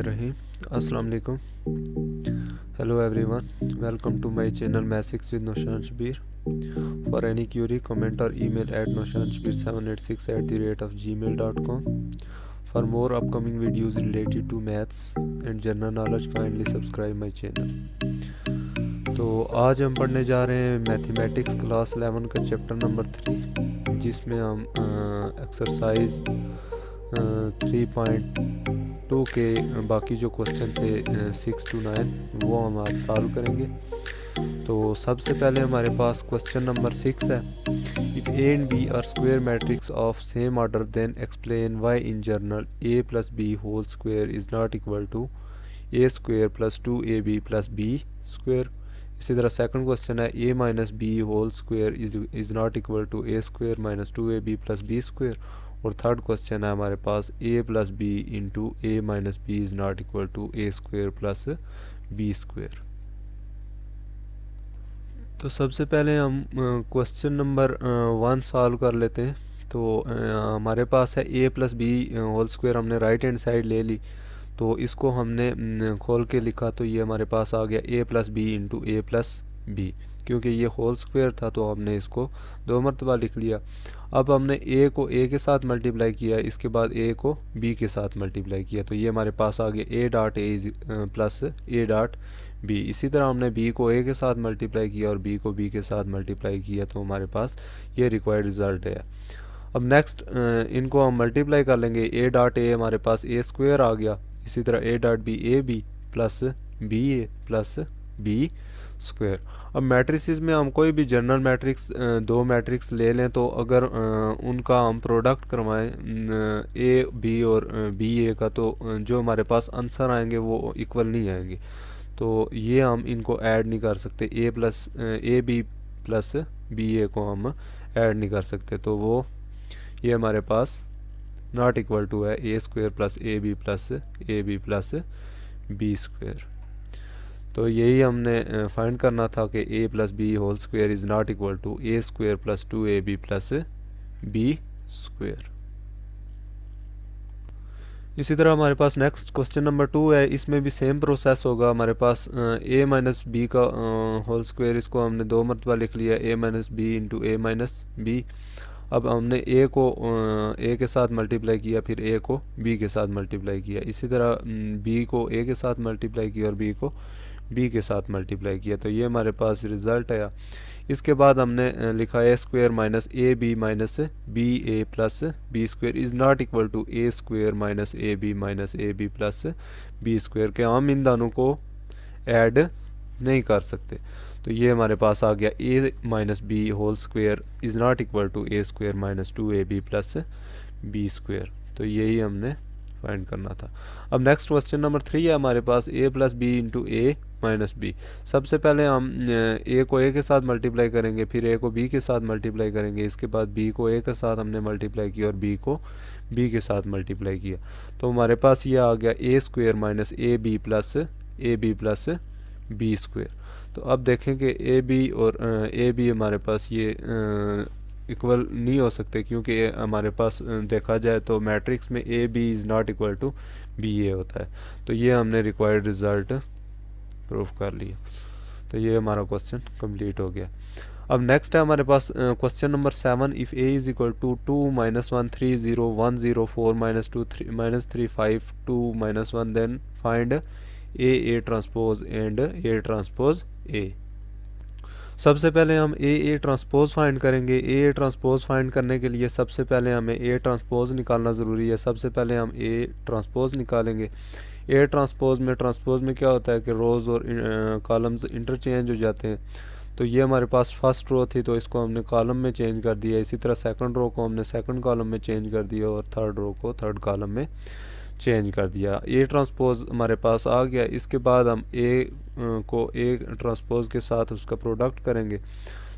बिस्मिल्लाहिर्रहमानिर्रहीम। अस्सलाम वालेकुम। Hello everyone, welcome to my channel maths with Naushan Shabir. For any query comment और email at noshanshabir786@gmail.com. For more upcoming videos related to maths and general knowledge kindly subscribe my channel. तो आज हम पढ़ने जा रहे हैं मैथमेटिक्स क्लास 11 का chapter number 3, जिसमें हम एक्सरसाइज 3.2 के बाकी जो क्वेश्चन थे 6 to 9 वो हम आज सॉल्व करेंगे। तो सबसे पहले हमारे पास क्वेश्चन नंबर 6 है। If A and B are square matrix of same order then explain why in general A plus B whole square is not equal to A square plus 2ab plus B square. इसी तरह second question है A minus B whole square is not equal to A square minus 2ab plus B square. और third question है हमारे पास A plus B into A minus B is not equal to A square plus B square. तो सबसे पहले हम question number 1 solve कर लेते हैं। तो हमारे पास है ए प्लस बी होल स्क्वायर, हमने राइट हैंड साइड ले ली, तो इसको हमने खोल के लिखा तो ये हमारे पास आ गया ए प्लस बी इंटू ए प्लस बी। क्योंकि ये होल स्क्वायर था तो हमने इसको 2 मरतबा लिख लिया। अब हमने ए को ए के साथ मल्टीप्लाई किया, इसके बाद ए को बी के साथ मल्टीप्लाई किया, तो ये हमारे पास आ गया a dot a plus a dot b. इसी तरह हमने बी को ए के साथ मल्टीप्लाई किया और बी को बी के साथ मल्टीप्लाई किया, तो हमारे पास ये रिक्वायर्ड रिज़ल्ट है। अब नेक्स्ट इनको हम मल्टीप्लाई कर लेंगे। ए डॉट ए हमारे पास ए स्क्वायर आ गया, इसी तरह a dot b plus b A plus B square. अब मैट्रिसेस में हम कोई भी जनरल मैट्रिक्स 2 मैट्रिक्स ले लें, तो अगर उनका हम प्रोडक्ट करवाएं ए बी और बी ए का, तो जो हमारे पास आंसर आएंगे वो इक्वल नहीं आएंगे। तो ये हम इनको ऐड नहीं कर सकते, ए बी प्लस बी ए को हम ऐड नहीं कर सकते, तो वो ये हमारे पास नॉट इक्वल टू है A square plus A B plus B square. तो यही हमने फाइंड करना था कि A plus B whole square is not equal to A square plus 2ab plus B square. इसी तरह हमारे पास नेक्स्ट क्वेश्चन नंबर 2 है। इसमें भी सेम प्रोसेस होगा। हमारे पास ए माइनस बी का होल स्क्वायर, इसको हमने 2 मरतबा लिख लिया, ए minus B into A minus B. अब हमने ए को ए के साथ मल्टीप्लाई किया, फिर ए को बी के साथ मल्टीप्लाई किया, इसी तरह बी को ए के साथ मल्टीप्लाई किया और बी को बी के साथ मल्टीप्लाई किया, तो ये हमारे पास रिज़ल्ट आया। इसके बाद हमने लिखा A square minus B A plus B square is not equal to A square minus A B plus B square के हम इन दोनों को ऐड नहीं कर सकते। तो ये हमारे पास आ गया A minus B whole square is not equal to A square minus 2ab plus B square. तो यही हमने फाइंड करना था। अब नेक्स्ट क्वेश्चन नंबर 3 है हमारे पास A plus B into A minus B. सबसे पहले हम ए को ए के साथ मल्टीप्लाई करेंगे, फिर ए को बी के साथ मल्टीप्लाई करेंगे, इसके बाद बी को ए के साथ हमने मल्टीप्लाई किया और बी को बी के साथ मल्टीप्लाई किया, तो हमारे पास ये आ गया A square minus A B plus B square. तो अब देखें कि ए बी और ए बी हमारे पास ये इक्वल नहीं हो सकते, क्योंकि हमारे पास देखा जाए तो मैट्रिक्स में A B is not equal to B A होता है। तो ये हमने रिक्वायर्ड रिज़ल्ट प्रूफ कर लिया। तो ये हमारा क्वेश्चन कंप्लीट हो गया। अब नेक्स्ट है हमारे पास question number 7। If A is equal to 2 - 1 3 0 1 0 4 -2 3 5 2 -1 then find a transpose and a transpose a. सबसे पहले हम ए ट्रांसपोज फाइंड करेंगे। ए ट्रांसपोज फाइंड करने के लिए सबसे पहले हमें ए ट्रांसपोज निकालना ज़रूरी है। सबसे पहले हम ए ट्रांसपोज निकालेंगे। ए ट्रांसपोज में क्या होता है कि रोज़ और कॉलम्स इंटरचेंज हो जाते हैं। तो ये हमारे पास फर्स्ट रो थी, तो इसको हमने कॉलम में चेंज कर दिया। इसी तरह सेकंड रो को हमने सेकंड कॉलम में चेंज कर दिया और थर्ड रो को थर्ड कॉलम में चेंज कर दिया। ए ट्रांसपोज हमारे पास आ गया। इसके बाद हम ए को ए ट्रांसपोज के साथ उसका प्रोडक्ट करेंगे,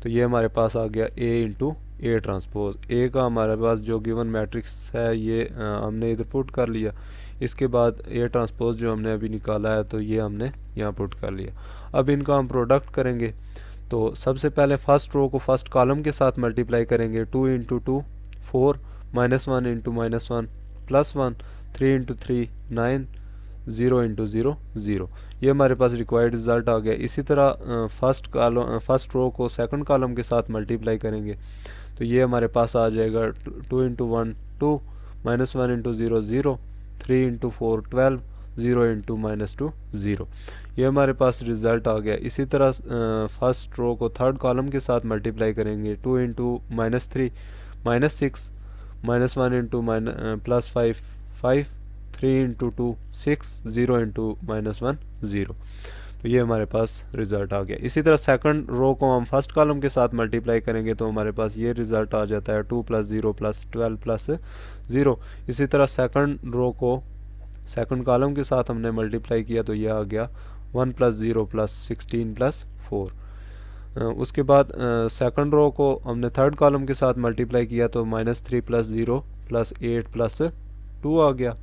तो ये हमारे पास आ गया ए इंटू ए ट्रांसपोज। ए का हमारे पास जो गिवन मैट्रिक्स है ये हमने इधर पुट कर लिया। इसके बाद ए ट्रांसपोज जो हमने अभी निकाला है तो ये हमने यहाँ पुट कर लिया। अब इनका हम प्रोडक्ट करेंगे, तो सबसे पहले फर्स्ट रो को फर्स्ट कॉलम के साथ मल्टीप्लाई करेंगे। 2 इंटू 2 4 -1 इंटू -1 +1 3 इंटू 3 9 0 इंटू 0 0। ये हमारे पास रिक्वायर्ड रिज़ल्ट आ गया। इसी तरह फर्स्ट रो को सेकंड कॉलम के साथ मल्टीप्लाई करेंगे तो ये हमारे पास आ जाएगा 2 इंटू 1 2, -1 इंटू 0 0, 3 इंटू 4 12, 0 इंटू -2 0। ये हमारे पास रिज़ल्ट आ गया। इसी तरह फर्स्ट रो को थर्ड कॉलम के साथ मल्टीप्लाई करेंगे 2 इंटू -3 -6, -1 इंटू +5 5, 3 इंटू 2 6, 0 इंटू -1 0। तो ये हमारे पास रिज़ल्ट आ गया। इसी तरह सेकंड रो को हम फर्स्ट कॉलम के साथ मल्टीप्लाई करेंगे तो हमारे पास ये रिज़ल्ट आ जाता है 2 + 0 + 12 + 0। इसी तरह सेकंड रो को सेकंड कॉलम के साथ हमने मल्टीप्लाई किया तो ये आ गया 1 + 0 + 16 + 4। उसके बाद सेकंड रो को हमने थर्ड कॉलम के साथ मल्टीप्लाई किया तो -3 + 0 + 8 + 2 आ गया।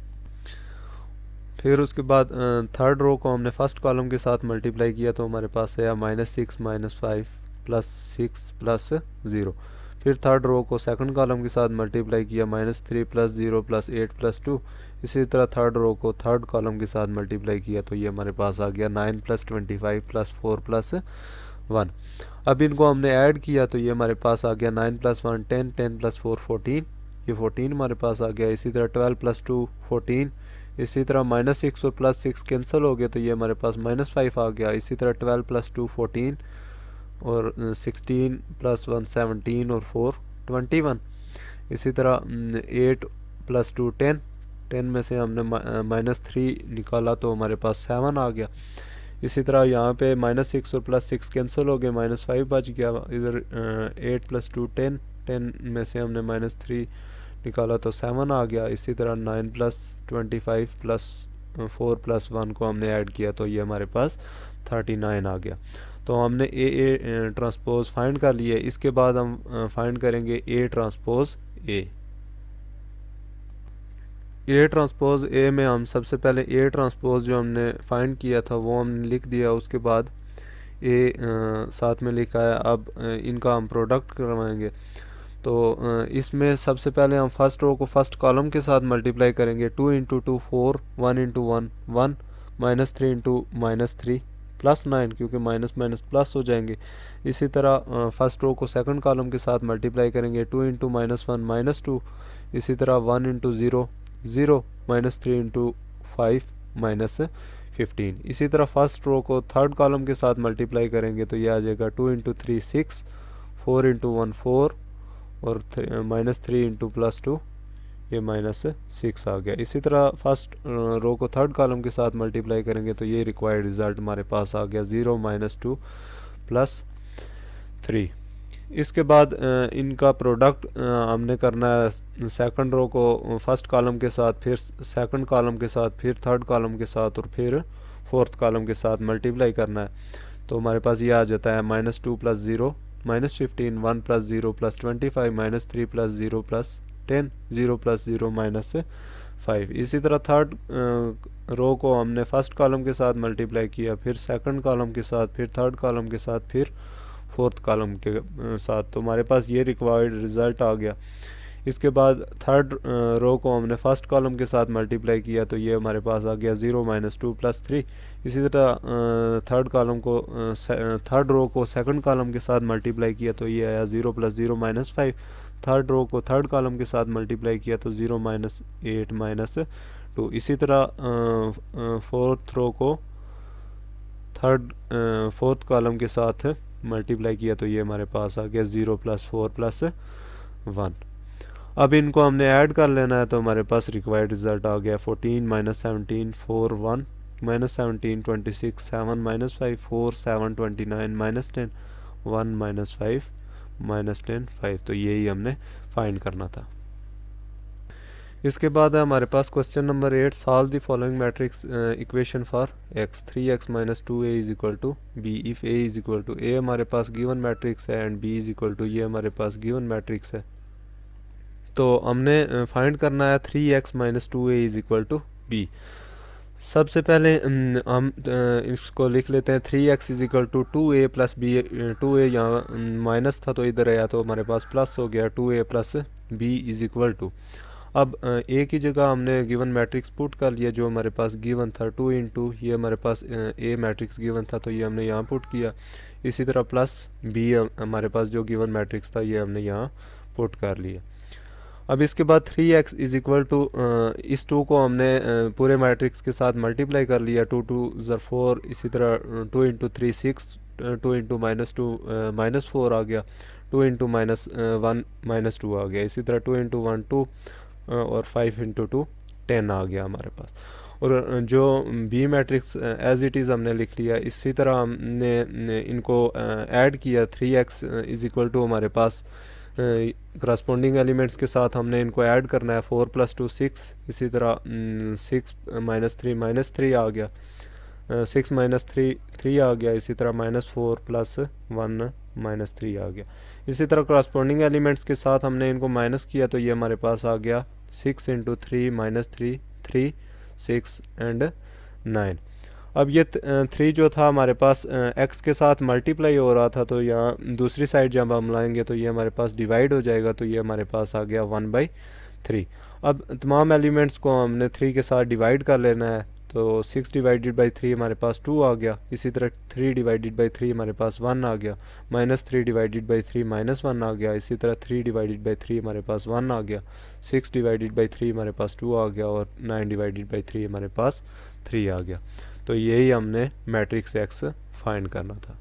फिर उसके बाद थर्ड रो को हमने फर्स्ट कॉलम के साथ मल्टीप्लाई किया तो हमारे पास आया -6 -5 + 6 + 0। फिर थर्ड रो को सेकंड कॉलम के साथ मल्टीप्लाई किया -3 + 0 + 8 + 2। इसी तरह थर्ड रो को थर्ड कॉलम के साथ मल्टीप्लाई किया तो ये हमारे पास आ गया 9 + 25 + 4 + 1। अब इनको हमने ऐड किया तो ये हमारे पास आ गया 9 + 1 10, 10 + 4 14, ये 14 हमारे पास आ गया। इसी तरह 12 + 2 14। इसी तरह -6 और +6 कैंसिल हो गए तो ये हमारे पास -5 आ गया। इसी तरह 12 + 2 14 और 16 + 1 17 और 4 21। इसी तरह 8 + 2 10, 10 में से हमने -3 निकाला तो हमारे पास 7 आ गया। इसी तरह यहाँ पे -6 और +6 कैंसिल हो गए, -5 बच गया। इधर 8 + 2 10, 10 में से हमने -3 निकाला तो 7 आ गया। इसी तरह 9 + 25 + 4 + 1 को हमने ऐड किया तो ये हमारे पास 39 आ गया। तो हमने ए ट्रांसपोज फाइंड कर लिया। इसके बाद हम फाइंड करेंगे ए ट्रांसपोज ए ट्रांसपोज ए में हम सबसे पहले ए ट्रांसपोज जो हमने फाइंड किया था वो हमने लिख दिया। उसके बाद ए साथ में लिखा है। अब इनका हम प्रोडक्ट करवाएंगे तो इसमें सबसे पहले हम फर्स्ट रो को फर्स्ट कॉलम के साथ मल्टीप्लाई करेंगे 2 इंटू 2 4, 1 इंटू 1 1, -3 इंटू -3 +9 क्योंकि माइनस माइनस प्लस हो जाएंगे। इसी तरह फर्स्ट रो को सेकंड कॉलम के साथ मल्टीप्लाई करेंगे 2 इंटू -1 -2। इसी तरह 1 इंटू 0 0, -3 इंटू 5 -15। इसी तरह फर्स्ट रो को थर्ड कॉलम के साथ मल्टीप्लाई करेंगे तो ये आ जाएगा 2 इंटू 3 6, 4 इंटू 1 4 और -3 इंटू +2 ये -6 आ गया। इसी तरह फर्स्ट रो को थर्ड कॉलम के साथ मल्टीप्लाई करेंगे तो ये रिक्वायर्ड रिज़ल्ट हमारे पास आ गया 0 -2 +3। इसके बाद इनका प्रोडक्ट हमने करना है सेकंड रो को फर्स्ट कॉलम के साथ, फिर सेकंड कॉलम के साथ, फिर थर्ड कॉलम के साथ और फिर फोर्थ कॉलम के साथ मल्टीप्लाई करना है। तो हमारे पास ये आ जाता है -2 + 0 -15, 1 + 0 +25, -3 + 0 +10, 0 + 0 -5। इसी तरह थर्ड रो को हमने फर्स्ट कॉलम के साथ मल्टीप्लाई किया, फिर सेकंड कॉलम के साथ, फिर थर्ड कॉलम के साथ, फिर फोर्थ कॉलम के साथ। तो हमारे पास ये रिक्वायर्ड रिज़ल्ट आ गया। इसके बाद थर्ड रो को हमने फर्स्ट कॉलम के साथ मल्टीप्लाई किया तो ये हमारे पास आ गया 0 -2 +3। इसी तरह थर्ड रो को सेकंड कॉलम के साथ मल्टीप्लाई किया तो ये आया 0 + 0 -5। थर्ड रो को थर्ड कॉलम के साथ मल्टीप्लाई किया तो 0 -8 -2। इसी तरह फोर्थ रो को फोर्थ कॉलम के साथ मल्टीप्लाई किया तो ये हमारे पास आ गया 0 + 4 + 1। अब इनको हमने ऐड कर लेना है तो हमारे पास रिक्वायर्ड रिज़ल्ट आ गया 14 -17 4 1 -17 26 7 -5 4 7 29 -10 1 -5 -10 5। तो यही हमने फाइंड करना था। इसके बाद है हमारे पास question number 8, solve the following matrix equation for x 3x - 2a = b if a = a हमारे पास गिवन मैट्रिक्स है एंड b = ये हमारे पास गिवन मैट्रिक्स है। तो हमने फाइंड करना है 3x - 2a = b। सबसे पहले हम इसको लिख लेते हैं 3x = 2a + b। 2a यहाँ माइनस था तो इधर आया तो हमारे पास प्लस हो गया 2a + b = अब ए की जगह हमने गिवन मैट्रिक्स पुट कर लिया जो हमारे पास गिवन था 2 इंटू, ये हमारे पास ए मैट्रिक्स गिवन था तो ये हमने यहाँ पुट किया। इसी तरह प्लस बी हमारे पास जो गिवन मैट्रिक्स था ये हमने यहाँ पुट कर लिया। अब इसके बाद 3x इज इक्वल टू, इस 2 को हमने पूरे मैट्रिक्स के साथ मल्टीप्लाई कर लिया, 2 2 ज़र 4, इसी तरह 2 इंटू 3 6, 2 इंटू -2 -4 आ गया, 2 इंटू -1 -2 आ गया, इसी तरह 2 इंटू 1 2 और 5 इंटू 2 10 आ गया हमारे पास। और जो b matrix as it is हमने लिख लिया। इसी तरह हमने इनको ऐड किया, 3x इज इक्वल टू हमारे पास करस्पॉन्डिंग एलिमेंट्स के साथ हमने इनको ऐड करना है, 4 + 2 6, इसी तरह 6 - 3 आ गया, 6 - 3 3 आ गया, इसी तरह -4 + 1 -3 आ गया। इसी तरह करस्पॉन्डिंग एलिमेंट्स के साथ हमने इनको माइनस किया तो ये हमारे पास आ गया 6 × 3 -3 3 6 एंड 9। अब ये 3 जो था हमारे पास x के साथ मल्टीप्लाई हो रहा था, तो यहाँ दूसरी साइड जब हम लाएंगे तो ये हमारे पास डिवाइड हो जाएगा, तो ये हमारे पास आ गया 1/3। अब तमाम एलिमेंट्स को हमने 3 के साथ डिवाइड कर लेना है, तो 6 / 3 हमारे पास 2 आ गया, इसी तरह 3 / 3 हमारे पास 1 आ गया, -3 / 3 -1 आ गया, इसी तरह 3 / 3 हमारे पास 1 आ गया, 6 / 3 हमारे पास 2 आ गया और 9 / 3 हमारे पास 3 आ गया। तो यही हमने मैट्रिक्स एक्स फाइंड करना था।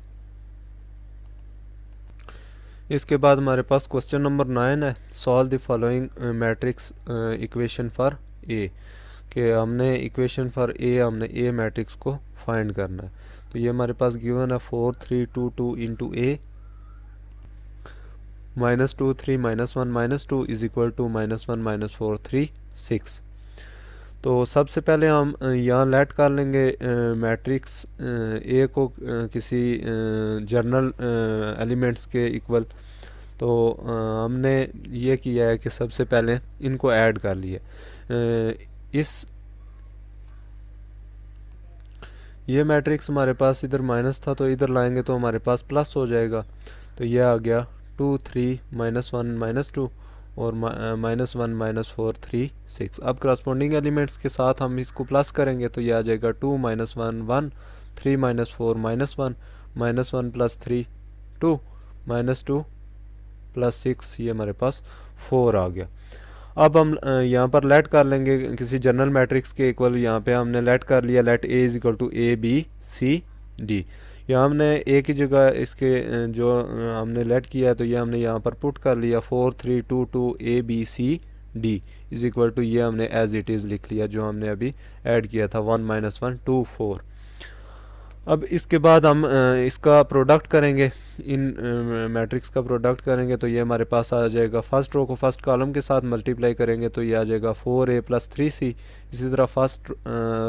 इसके बाद हमारे पास क्वेश्चन नंबर 9 है, solve the following matrix equation for a, कि हमने इक्वेशन फॉर ए, हमने ए मैट्रिक्स को फाइंड करना है। तो ये हमारे पास गिवन है 4 3 2 2 into a, -2 3 -1 -2 is equal to -1 -4 3 6। तो सबसे पहले हम यहाँ लेट कर लेंगे मैट्रिक्स ए को किसी जर्नल एलिमेंट्स के इक्वल। तो हमने ये किया है कि सबसे पहले इनको ऐड कर लिए। इस ये मैट्रिक्स हमारे पास इधर माइनस था तो इधर लाएंगे तो हमारे पास प्लस हो जाएगा। तो ये आ गया 2 3 -1 -2 और -1 -4 3 6। अब करस्पॉन्डिंग एलिमेंट्स के साथ हम इसको प्लस करेंगे तो ये आ जाएगा 2 -1 1 3 -4 -1 -1 + 3 2 -2 + 6, ये हमारे पास 4 आ गया। अब हम यहाँ पर लेट कर लेंगे किसी जनरल मैट्रिक्स के इक्वल। यहाँ पे हमने लेट कर लिया, let a is equal to a b c d. यहाँ हमने ए की जगह इसके जो हमने लेट किया है तो ये हमने यहाँ पर पुट कर लिया 4 3 2 2 a b c d is equal to, ये हमने एज इट इज़ लिख लिया जो हमने अभी ऐड किया था 1 - 1 2 4। अब इसके बाद हम इसका प्रोडक्ट करेंगे, इन मैट्रिक्स का प्रोडक्ट करेंगे तो ये हमारे पास आ जाएगा, फर्स्ट रो को फर्स्ट कॉलम के साथ मल्टीप्लाई करेंगे तो ये आ जाएगा 4a + 3c। इसी तरह फर्स्ट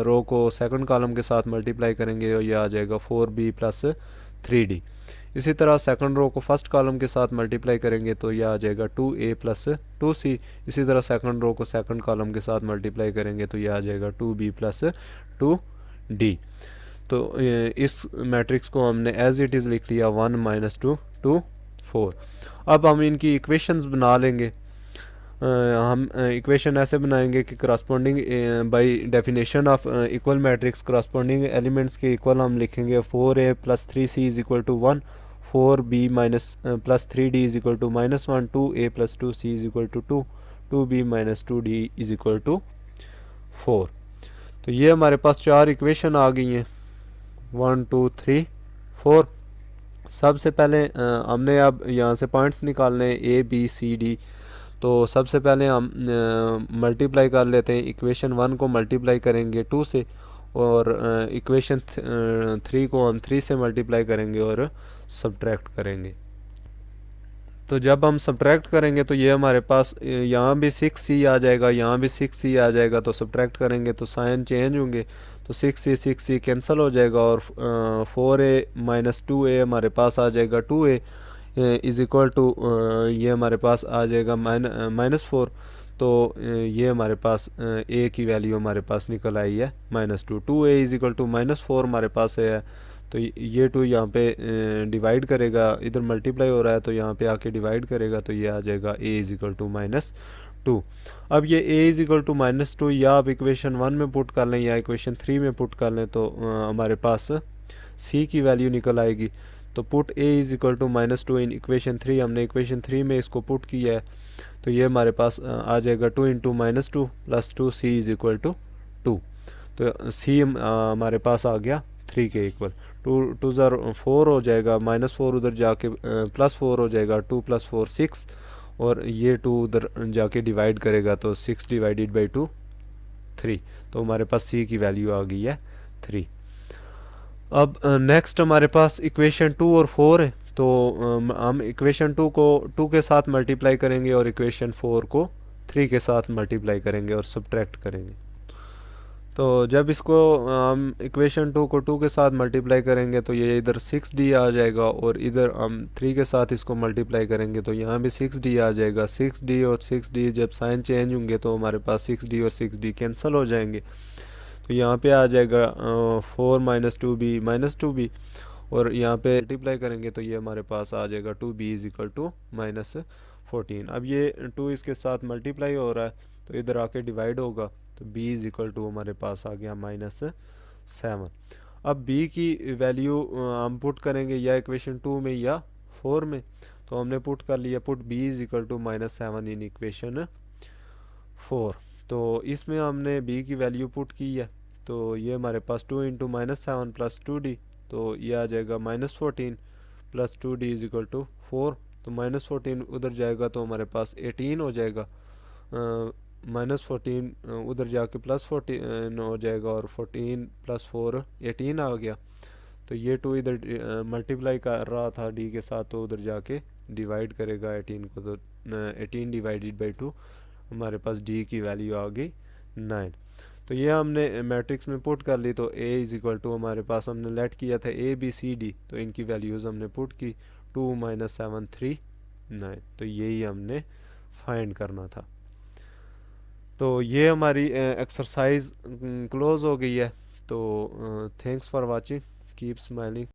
रो को सेकंड कॉलम के साथ मल्टीप्लाई करेंगे और ये आ जाएगा 4b + 3d। इसी तरह सेकंड रो को फर्स्ट कॉलम के साथ मल्टीप्लाई करेंगे तो ये आ जाएगा 2a + 2c। इसी तरह सेकंड रो को सेकंड कॉलम के साथ मल्टीप्लाई करेंगे तो ये आ जाएगा 2b + 2d। तो इस मैट्रिक्स को हमने एज इट इज़ लिख लिया 1 - 2 2 4। अब हम इनकी इक्वेशंस बना लेंगे। हम इक्वेशन ऐसे बनाएंगे कि corresponding by definition of equal matrix corresponding elements के इक्वल हम लिखेंगे 4a + 3c is equal to 1, 4b + 3d is equal to -1, 2a + 2c is equal to 2, 2b - 2d is equal to 4। तो ये हमारे पास 4 इक्वेशन आ गई हैं, 1 2 3 4। सबसे पहले हमने अब यहाँ से पॉइंट्स निकालने हैं ए बी सी डी। तो सबसे पहले हम मल्टीप्लाई कर लेते हैं, इक्वेशन 1 को मल्टीप्लाई करेंगे 2 से और इक्वेशन 3 को हम 3 से मल्टीप्लाई करेंगे और सब्ट्रैक्ट करेंगे। तो जब हम सब्ट्रैक्ट करेंगे तो ये हमारे पास यहाँ भी 6c आ जाएगा, यहाँ भी 6c आ जाएगा। तो सब्ट्रैक्ट करेंगे तो साइन चेंज होंगे, तो 6c कैंसिल हो जाएगा और 4a - 2a हमारे पास आ जाएगा 2a इज इक्वल टू, ये हमारे पास आ जाएगा -4। तो ये हमारे पास a की वैल्यू हमारे पास निकल आई है -2। 2a इज इक्वल टू -4 हमारे पास है। तो ये 2 यहाँ पे डिवाइड करेगा, इधर मल्टीप्लाई हो रहा है तो यहाँ पे आके डिवाइड करेगा तो ये आ जाएगा a is equal to two. अब ये a इज इक्वल टू -2 या आप इक्वेशन 1 में पुट कर लें या इक्वेशन 3 में पुट कर लें तो हमारे पास c की वैल्यू निकल आएगी। तो put a is equal to -2 in equation 3, हमने इक्वेशन 3 में इसको पुट किया है तो ये हमारे पास आ जाएगा 2 into -2 plus 2 c is equal to 2। तो c हमारे पास आ गया 3 के इक्वल। 2 ज़र 4 हो जाएगा, -4 उधर जाके +4 हो जाएगा, 2 + 4 6, और ये 2 उधर जाके डिवाइड करेगा तो 6 डिवाइडेड बाई 2 3। तो हमारे पास c की वैल्यू आ गई है 3। अब नेक्स्ट हमारे पास इक्वेशन 2 और 4 है तो हम इक्वेशन 2 को 2 के साथ मल्टीप्लाई करेंगे और इक्वेशन 4 को 3 के साथ मल्टीप्लाई करेंगे और सब्ट्रैक्ट करेंगे। तो जब इसको हम इक्वेशन 2 को 2 के साथ मल्टीप्लाई करेंगे तो ये इधर 6d आ जाएगा, और इधर हम 3 के साथ इसको मल्टीप्लाई करेंगे तो यहाँ भी 6d आ जाएगा। 6d और 6d जब साइन चेंज होंगे तो हमारे पास 6d और 6d कैंसिल हो जाएंगे। तो यहाँ पे आ जाएगा 4 - 2b -2b, और यहाँ पे मल्टीप्लाई करेंगे तो ये हमारे पास आ जाएगा 2b इज इक्वल टू -14। अब ये 2 इसके साथ मल्टीप्लाई हो रहा है तो इधर आके डिवाइड होगा तो b इज इक्वल टू हमारे पास आ गया -7। अब b की वैल्यू हम पुट करेंगे या इक्वेशन 2 में या 4 में। तो हमने पुट कर लिया, put b is equal to -7 in equation 4। तो इसमें हमने b की वैल्यू पुट की है तो ये हमारे पास 2 इंटू -7 प्लस 2d, तो ये आ जाएगा -14 plus 2d is equal to 4। तो -14 उधर जाएगा तो हमारे पास 18 हो जाएगा, -14 उधर जाके +14 हो जाएगा, और 14 + 4 18 आ गया। तो ये 2 इधर मल्टीप्लाई कर रहा था d के साथ तो उधर जाके डिवाइड करेगा 18 को, तो 18 डिवाइडेड बाई 2 हमारे पास d की वैल्यू आ गई 9। तो ये हमने मैट्रिक्स में पुट कर ली तो a इज इक्वल टू हमारे पास हमने लेट किया था a b c d, तो इनकी वैल्यूज़ हमने पुट की 2 - 7 3 9। तो यही हमने फाइंड करना था। तो ये हमारी एक्सरसाइज क्लोज हो गई है। तो thanks for watching, keep smiling.